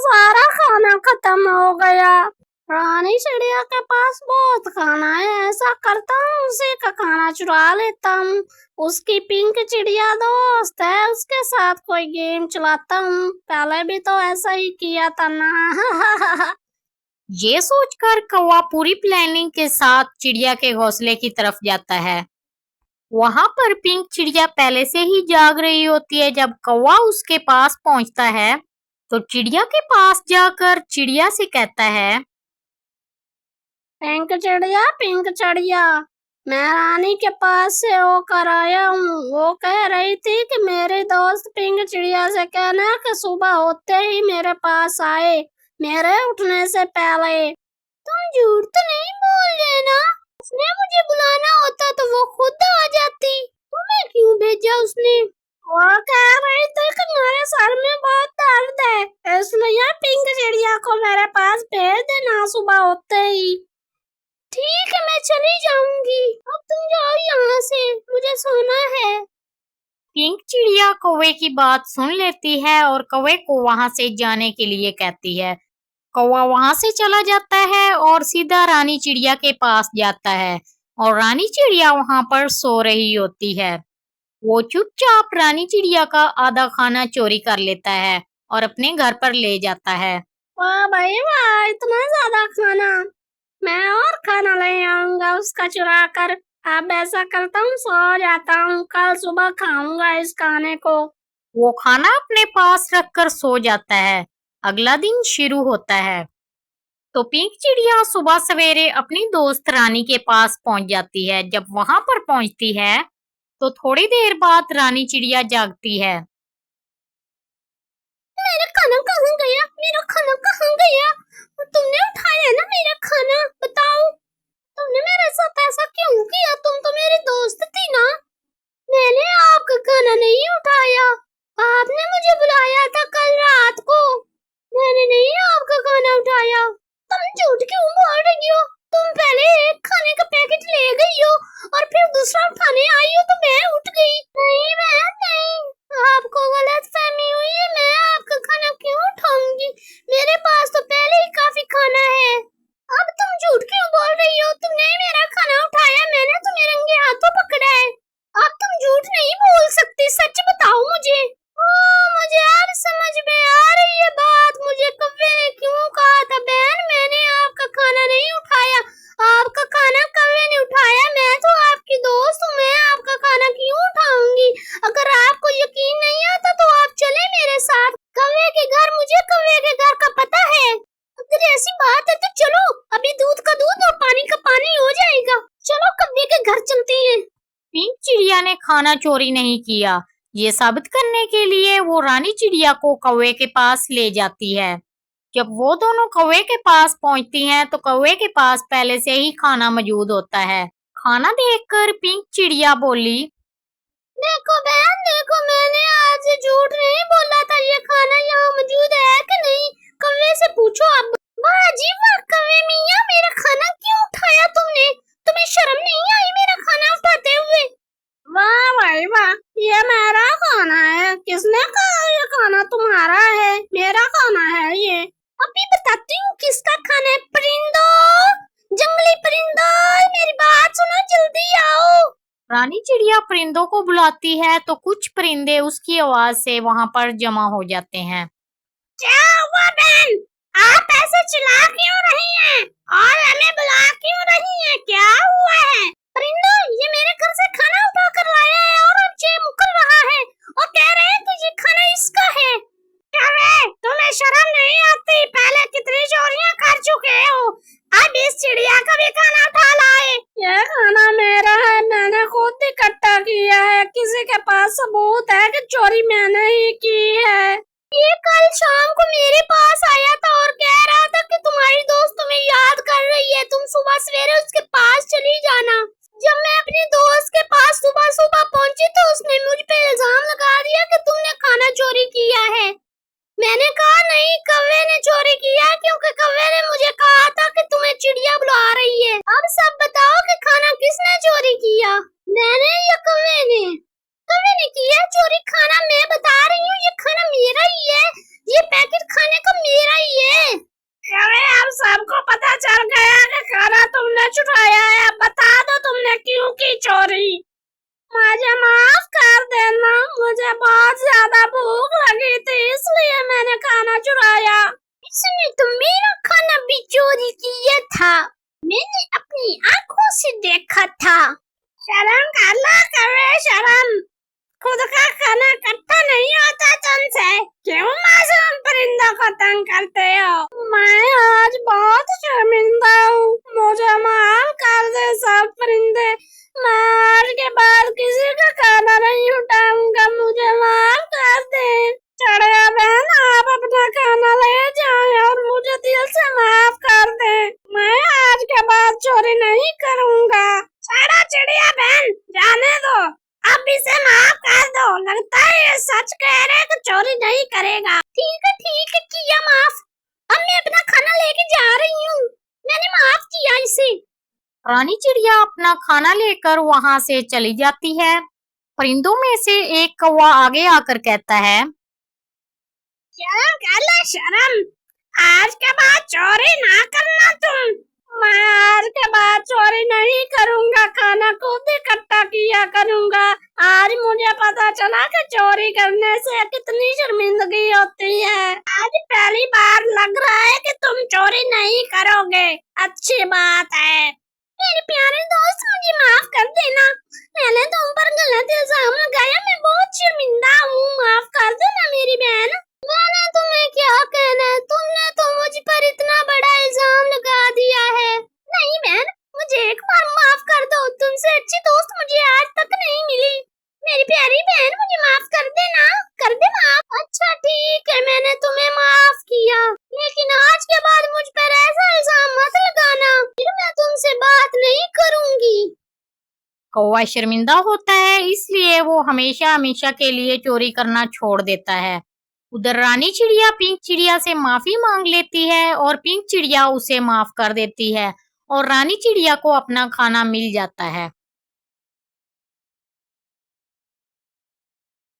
सारा खाना खत्म हो गया। रानी चिड़िया के पास बहुत खाना है, ऐसा करता हूँ उसी का खाना चुरा लेता हूँ। उसकी पिंक चिड़िया दोस्त है, उसके साथ कोई गेम चलाता हूँ। पहले भी तो ऐसा ही किया था ना। ये सोचकर कौवा पूरी प्लानिंग के साथ चिड़िया के घोंसले की तरफ जाता है। वहां पर पिंक चिड़िया पहले से ही जाग रही होती है। जब कौवा उसके पास पहुंचता है तो चिड़िया के पास जाकर चिड़िया से कहता है, पिंक चिड़िया, मैं रानी के पास से होकर आया हूँ। वो कह रही थी कि मेरे दोस्त पिंक चिड़िया से कहना कि सुबह होते ही मेरे पास आए, मेरे उठने से पहले। तुम झूठ तो नहीं बोल रहे ना? उसने मुझे बुलाना होता तो वो खुद आ जाती। तुम्हें क्यों भेजा उसने? वो कह रही थी कि मेरे सर में बहुत दर्द है, इसलिए पिंक चिड़िया को मेरे पास भेज देना सुबह होते ही। ठीक है, मैं चली जाऊंगी। अब तुम जाओ यहाँ से, मुझे सोना है। पिंक चिड़िया कौवे की बात सुन लेती है और कौवे को वहां से जाने के लिए कहती है। कौवा वहां से चला जाता है और सीधा रानी चिड़िया के पास जाता है और रानी चिड़िया वहां पर सो रही होती है। वो चुपचाप रानी चिड़िया का आधा खाना चोरी कर लेता है और अपने घर पर ले जाता है। वाह भाई वाह, इतना ज्यादा खाना! मैं और खाना ले आऊंगा उसका चुरा कर। अब ऐसा करता हूँ, सो जाता हूँ, कल सुबह खाऊंगा इस खाने को। वो खाना अपने पास रखकर सो जाता है। अगला दिन शुरू होता है तो पिंक चिड़िया सुबह सवेरे अपनी दोस्त रानी के पास पहुंच जाती है। जब वहां पर पहुंचती है तो थोड़ी देर बाद रानी चिड़िया जागती है। मेरा खाना कहाँ गया? मेरा खाना कहाँ गया? तुमने उठाया ना मेरा खाना? बताओ, तुमने मेरे साथ ऐसा क्यों किया? तुम तो मेरी दोस्त थी ना। मैंने आपका खाना नहीं उठाया। आपने मुझे बुलाया था कल रात को। मैंने नहीं आपका खाना उठाया। तुम झूठ क्यों बोल रही हो? तुम पहले एक खाने का पैकेट ले गई हो और फिर दूसरा उठाने आई हो तो मैं उठ गई। नहीं बहन नहीं, आपको गलतफहमी हुई है। मैं आपका खाना क्यों उठाऊंगी? मेरे पास तो पहले ही काफी खाना है। अब तुम झूठ क्यों बोल रही हो? तुमने मेरा खाना उठाया, मैंने तुम्हें रंगे हाथों पकड़ा है। अब तुम झूठ नहीं बोल सकती, सच बताओ मुझे। मुझे अब समझ में आ रही है बात। मुझे कौवे ने क्यों कहा था बहन मैंने आपका खाना नहीं उठाया। आपका खाना कौवे ने उठाया। मैं तो आपकी दोस्त हूँ, मैं आपका खाना क्यों उठाऊंगी? अगर आपको यकीन नहीं आता तो आप चले मेरे साथ कौवे के घर। मुझे कौवे के घर का पता है। अगर ऐसी बात है तो चलो, अभी दूध का दूध और पानी का पानी हो जाएगा। चलो कौवे के घर चलते हैं। पिंक चिड़िया ने खाना चोरी नहीं किया। ये साबित करने के लिए वो रानी चिड़िया को कौवे के पास ले जाती है। जब वो दोनों कौवे के पास पहुंचती हैं तो कौवे के पास पहले से ही खाना मौजूद होता है। खाना देखकर पिंक चिड़िया बोली, देखो बहन देखो, मैंने आज झूठ नहीं बोला था। ये खाना यहाँ मौजूद है कि नहीं? कौवे से पूछो अब। वाह जी वाह, कौवे मियाँ, मेरा खाना क्यों उठाया तुमने? तुम्हें शर्म नहीं आई मेरा खाना उठाते हुए? वाह भाई वाह, ये मेरा खाना है। किसने कहा ये खाना तुम्हारा है? मेरा खाना है ये। अभी बताती हूँ किसका खाना है। परिंदों, जंगली परिंदों, मेरी बात सुनो, जल्दी आओ। रानी चिड़िया परिंदों को बुलाती है तो कुछ परिंदे उसकी आवाज से वहां पर जमा हो जाते हैं। क्या हुआ बहन? आप ऐसे चिल्ला क्यों रही हैं? और हमें बुला क्यों रही हैं? क्या हुआ है? परिंदों, ये मेरे घर से खाना उठा कर लाया है और अब ये मुकर रहा है और कह रहे हैं कि ये खाना इसका है। क्या वे, तुम्हें शर्म नहीं आती? पहले कितनी चोरियां कर चुके हो, अब इस चिड़िया का भी खाना उठा लाए। ये खाना मेरा है, मैंने खुद इकट्ठा किया है। किसी के पास सबूत है कि चोरी मैंने ही की है? ये कल शाम को मेरे पास आया था और कह रहा था कि तुम्हारी दोस्त तुम्हें याद कर रही है, तुम सुबह सवेरे उसके पास चली जाना। जब मैं अपनी दोस्त के पास सुबह सुबह पहुंची तो उसने मुझ पे इल्जाम लगा दिया कि तुमने खाना चोरी किया है। मैंने कहा नहीं, कौवे ने चोरी किया, क्योंकि कौवे ने मुझे कहा था कि तुम्हें चिड़िया बुला रही है। अब सब बताओ कि खाना किसने चोरी किया, मैंने या कौवे ने? कौवे ने किया चोरी खाना। मैं बता रही हूँ ये खाना मेरा ही है। ये पैकेट खाने का मेरा इसने तो मेरा खाना भी चोरी किया था। मैंने अपनी आंखों से देखा था। शर्म कर लो कौवे शर्म। खुद का खाना इकट्ठा नहीं होता तुमसे। क्यों मासूम परिंदों को तंग करते हो? मैं आज बहुत शर्मिंदा हूँ। मुझे माफ कर दे सब परिंदे। मैं आज के बाद किसी का खाना नहीं उठाऊंगा। मुझे माफ कर दे। चिड़िया बहन आप अपना खाना ले जाएं और मुझे दिल से माफ कर दे। मैं आज के बाद चोरी नहीं करूंगा। सारा चिड़िया बहन जाने दो। अब इसे माफ कर दो। लगता है ये सच कह रहे कि चोरी नहीं करेगा। ठीक है किया माफ। अब मैं अपना खाना लेके जा रही हूँ। मैंने माफ किया इसे। रानी चिड़िया अपना खाना लेकर वहां से चली जाती है। परिंदों में से एक कौवा आगे आकर कहता है, शर्म कर लो शर्म। आज के बाद चोरी ना करना तुम। मैं आज के बाद चोरी नहीं करूंगा। खाना खुद इकट्ठा किया करूंगा। आज मुझे पता चला कि चोरी करने से कितनी शर्मिंदगी होती है। आज पहली बार लग रहा है कि तुम चोरी नहीं करोगे। अच्छी बात है। मेरे प्यारे दोस्त मुझे माफ कर देना। मैंने तुम पर गलत इल्जाम लगाया। मैं बहुत शर्मिंदा हूँ। माफ कर देना मेरी बहन। मैंने तुम्हें क्या कहना है? तुमने तो मुझ पर इतना बड़ा इल्जाम लगा दिया है। नहीं बहन मुझे एक बार माफ कर दो। तुमसे अच्छी दोस्त मुझे आज तक नहीं मिली। मेरी प्यारी बहन मुझे माफ कर देना। कर दे माफ। अच्छा ठीक है मैंने तुम्हें माफ किया। लेकिन आज के बाद मुझ पर ऐसा इल्जाम मत लगाना। फिर मैं तुमसे बात नहीं करूंगी। कौवा शर्मिंदा होता है, इसलिए वो हमेशा हमेशा के लिए चोरी करना छोड़ देता है। उधर रानी चिड़िया पिंक चिड़िया से माफी मांग लेती है और पिंक चिड़िया उसे माफ कर देती है और रानी चिड़िया को अपना खाना मिल जाता है।